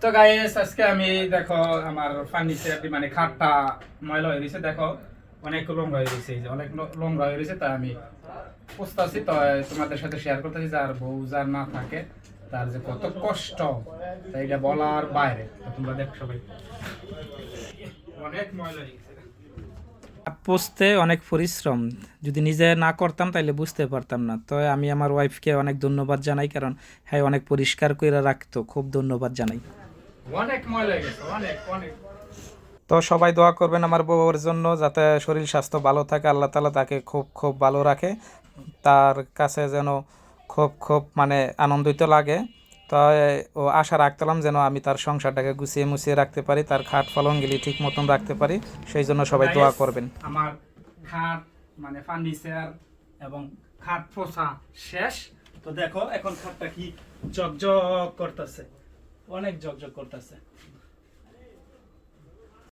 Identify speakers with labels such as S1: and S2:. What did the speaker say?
S1: তো গাইস আজকে আমি দেখো আমার ফার্নিচার মানে খাটটা ময়লা হয়ে গেছে, দেখো অনেক নোংরা হয়ে গেছে, এই যে অনেক নোংরা হয়ে গেছে। তাই আমি বুঝতেছি, তো তোমাদের সাথে শেয়ার করতেছি যে আর বউ যার না থাকে তার যে কত কষ্ট, তাই এটা বলার বাইরে। তো তোমরা দেখো সবাই, অনেক ময়লা হয়ে গেছে।
S2: পুষতে অনেক পরিশ্রম, যদি নিজে না করতাম তাহলে বুঝতে পারতাম না। তো আমি আমার ওয়াইফকে অনেক ধন্যবাদ জানাই, কারণ হ্যাঁ অনেক পরিষ্কার করে রাখতো, খুব ধন্যবাদ জানাই।
S1: অনেক ময়লা হয়ে গেছে, অনেক অনেক।
S2: তো সবাই দোয়া করবেন আমার বউয়ের জন্য, যাতে শরীর স্বাস্থ্য ভালো থাকে, আল্লাহ তাআলা তাকে খুব খুব ভালো রাখে, তার কাছে যেন খুব খুব মানে আনন্দিত লাগে। তো ও আশা রাখতাম যেন আমি তার সংসারটাকে গুছিয়ে মুছিয়ে রাখতে পারি, তার খাট ফলঙ্গিলি ঠিক মতন রাখতে পারি, সেই জন্য সবাই দোয়া
S1: গাইস
S2: করবেন।
S1: আমার খাট মানে ফার্নিচার এবং খাট পোছা শেষ। তো দেখো এখন খাটটা কি জগজগ করতেছে, অনেক জগজগ করতেছে।